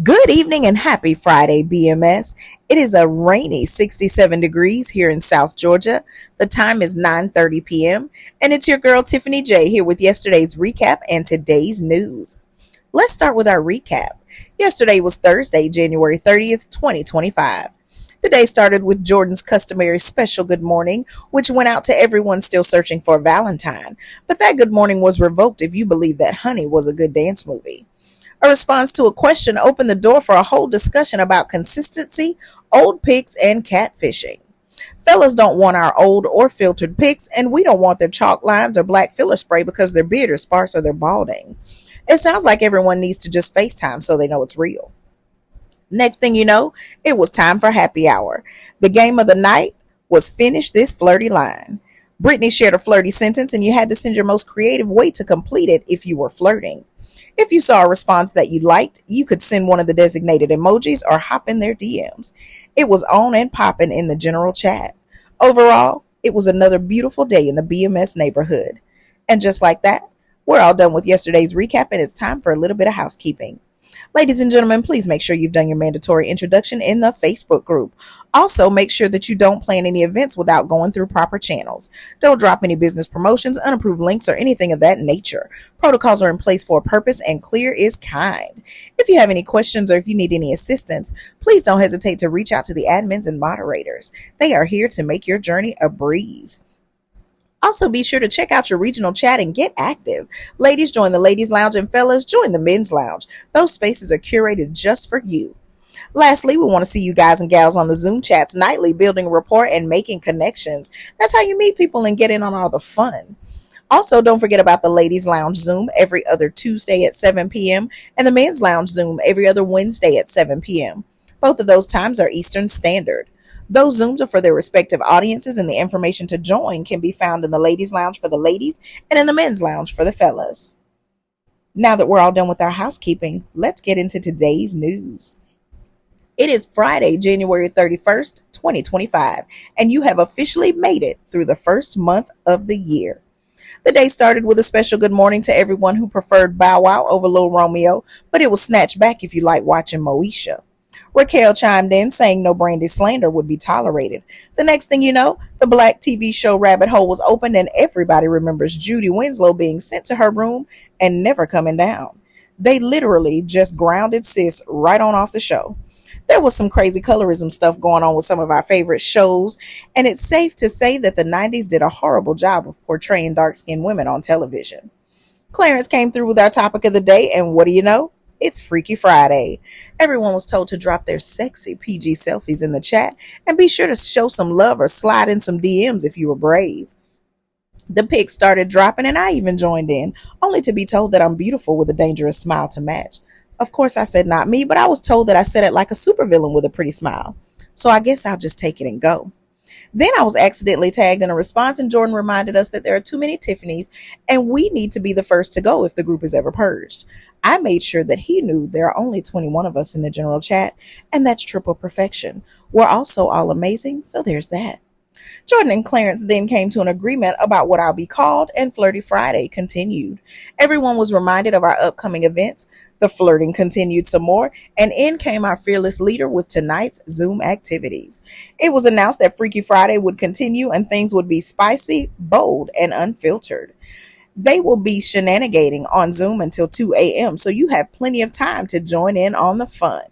Good evening and happy Friday, BMS. It is a rainy 67 degrees here in South Georgia. The time is 9:30 p.m. and it's your girl Tiffany J here with yesterday's recap and today's news. Let's start with our recap. Yesterday was Thursday, January 30th, 2025. The day started with Jordan's customary special good morning, which went out to everyone still searching for Valentine. But that good morning was revoked if you believe that Honey was a good dance movie. A response to a question opened the door for a whole discussion about consistency, old pics, and catfishing. Fellas don't want our old or filtered pics, and we don't want their chalk lines or black filler spray because their beard is sparse or they're balding. It sounds like everyone needs to just FaceTime so they know it's real. Next thing you know, it was time for happy hour. The game of the night was finish this flirty line. Brittany shared a flirty sentence, and you had to send your most creative way to complete it if you were flirting. If you saw a response that you liked, you could send one of the designated emojis or hop in their DMs. It was on and popping in the general chat. Overall, it was another beautiful day in the BMS neighborhood. And just like that, we're all done with yesterday's recap, and it's time for a little bit of housekeeping. Ladies and gentlemen, please make sure you've done your mandatory introduction in the Facebook group. Also, make sure that you don't plan any events without going through proper channels. Don't drop any business promotions, unapproved links, or anything of that nature. Protocols are in place for a purpose, and clear is kind. If you have any questions or if you need any assistance, please don't hesitate to reach out to the admins and moderators. They are here to make your journey a breeze. Also, be sure to check out your regional chat and get active. Ladies, join the ladies' lounge, and fellas, join the men's lounge. Those spaces are curated just for you. Lastly, we want to see you guys and gals on the Zoom chats nightly, building rapport and making connections. That's how you meet people and get in on all the fun. Also, don't forget about the Ladies Lounge Zoom every other Tuesday at 7 p.m. and the Men's Lounge Zoom every other Wednesday at 7 p.m. Both of those times are Eastern Standard. Those Zooms are for their respective audiences, and the information to join can be found in the Ladies Lounge for the ladies and in the Men's Lounge for the fellas. Now that we're all done with our housekeeping, let's get into today's news. It is Friday, January 31st, 2025, and you have officially made it through the first month of the year. The day started with a special good morning to everyone who preferred Bow Wow over Lil Romeo, but it was snatched back if you like watching Moesha. Raquel chimed in, saying no Brandy slander would be tolerated. The next thing you know, the black TV show rabbit hole was opened, and everybody remembers Judy Winslow being sent to her room and never coming down. They literally just grounded sis right on off the show. There was some crazy colorism stuff going on with some of our favorite shows, and it's safe to say that the 90s did a horrible job of portraying dark-skinned women on television. Clarence came through with our topic of the day, and what do you know? It's Freaky Friday. Everyone was told to drop their sexy PG selfies in the chat and be sure to show some love or slide in some DMs if you were brave. The pics started dropping and I even joined in, only to be told that I'm beautiful with a dangerous smile to match. Of course, I said not me, but I was told that I said it like a supervillain with a pretty smile. So I guess I'll just take it and go. Then I was accidentally tagged in a response, and Jordan reminded us that there are too many Tiffany's and we need to be the first to go if the group is ever purged. I made sure that he knew there are only 21 of us in the general chat, and that's triple perfection. We're also all amazing, so there's that. Jordan and Clarence then came to an agreement about what I'll be called, and Flirty Friday continued. Everyone was reminded of our upcoming events. The flirting continued some more, and in came our fearless leader with tonight's Zoom activities. It was announced that Freaky Friday would continue and things would be spicy, bold, and unfiltered. They will be shenanigating on Zoom until 2 a.m., so you have plenty of time to join in on the fun.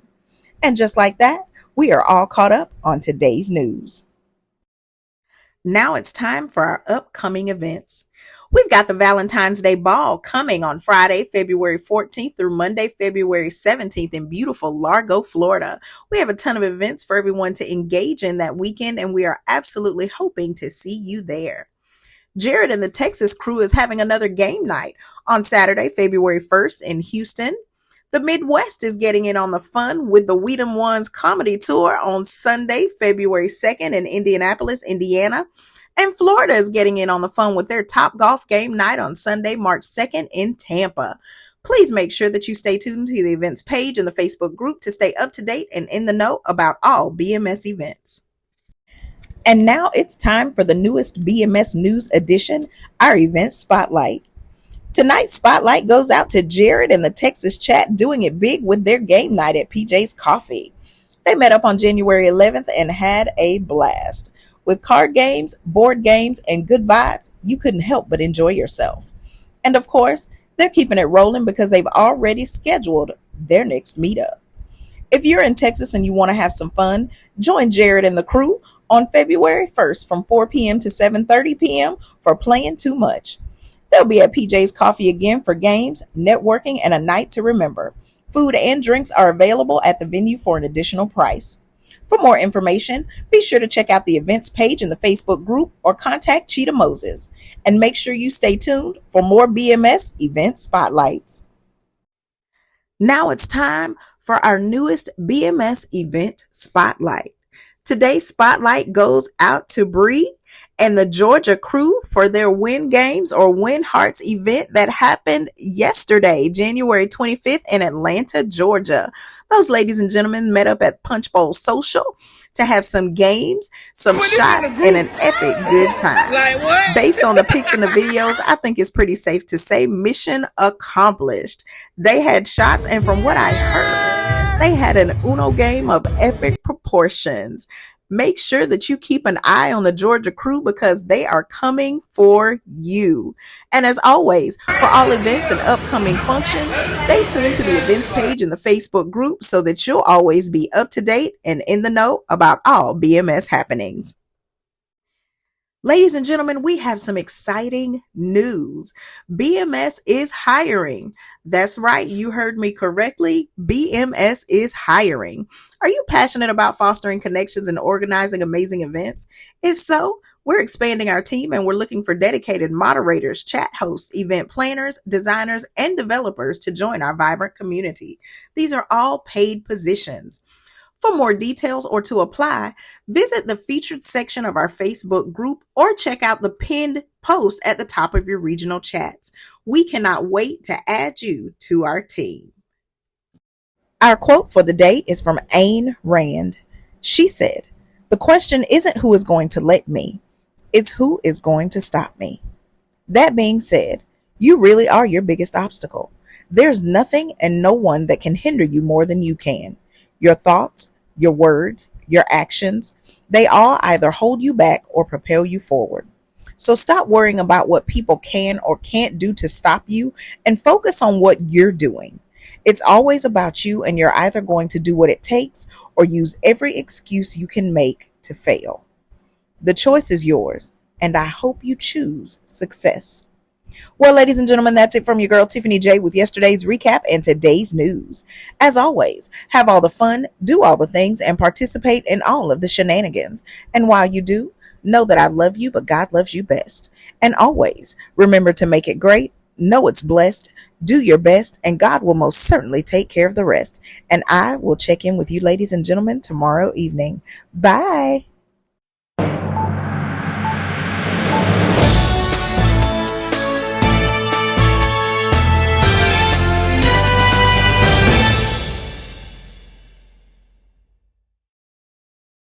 And just like that, we are all caught up on today's news. Now it's time for our upcoming events. We've got the Valentine's Day Ball coming on Friday, February 14th through Monday, February 17th in beautiful Largo, Florida. We have a ton of events for everyone to engage in that weekend, and we are absolutely hoping to see you there. Jared and the Texas crew is having another game night on Saturday, February 1st in Houston. The Midwest is getting in on the fun with the Weedham Ones comedy tour on Sunday, February 2nd in Indianapolis, Indiana. And Florida is getting in on the fun with their Top Golf game night on Sunday, March 2nd in Tampa. Please make sure that you stay tuned to the events page in the Facebook group to stay up to date and in the know about all BMS events. And now it's time for the newest BMS News edition, our event spotlight. Tonight's spotlight goes out to Jared and the Texas chat doing it big with their game night at PJ's Coffee. They met up on January 11th and had a blast. With card games, board games, and good vibes, you couldn't help but enjoy yourself. And of course, they're keeping it rolling because they've already scheduled their next meetup. If you're in Texas and you want to have some fun, join Jared and the crew on February 1st from 4 p.m. to 7:30 p.m. for Playing Too Much. They'll be at PJ's Coffee again for games, networking, and a night to remember. Food and drinks are available at the venue for an additional price. For more information, be sure to check out the events page in the Facebook group or contact Cheetah Moses. And make sure you stay tuned for more BMS event spotlights. Now it's time for our newest BMS event spotlight. Today's spotlight goes out to Bree and the Georgia crew for their Win Games or Win Hearts event that happened yesterday, January 25th in Atlanta, Georgia. Those ladies and gentlemen met up at Punch Bowl Social to have some games, some shots, and an epic good time. Based on the pics and the videos, I think it's pretty safe to say mission accomplished. They had shots, and from what I heard, they had an Uno game of epic proportions. Make sure that you keep an eye on the Georgia crew because they are coming for you. And as always, for all events and upcoming functions, stay tuned to the events page in the Facebook group so that you'll always be up to date and in the know about all BMS happenings. Ladies and gentlemen, we have some exciting news. BMS is hiring. That's right, you heard me correctly. BMS is hiring. Are you passionate about fostering connections and organizing amazing events? If so, we're expanding our team and we're looking for dedicated moderators, chat hosts, event planners, designers, and developers to join our vibrant community. These are all paid positions. For more details or to apply, visit the featured section of our Facebook group or check out the pinned post at the top of your regional chats. We cannot wait to add you to our team. Our quote for the day is from Ayn Rand. She said, "The question isn't who is going to let me, it's who is going to stop me." That being said, you really are your biggest obstacle. There's nothing and no one that can hinder you more than you can. Your thoughts, your words, your actions, they all either hold you back or propel you forward. So stop worrying about what people can or can't do to stop you and focus on what you're doing. It's always about you, and you're either going to do what it takes or use every excuse you can make to fail. The choice is yours, and I hope you choose success. Well, ladies and gentlemen, that's it from your girl Tiffany J with yesterday's recap and today's news. As always, have all the fun, do all the things, and participate in all of the shenanigans. And while you do, know that I love you, but God loves you best. And always remember to make it great, know it's blessed, do your best, and God will most certainly take care of the rest. And I will check in with you, ladies and gentlemen, tomorrow evening. Bye.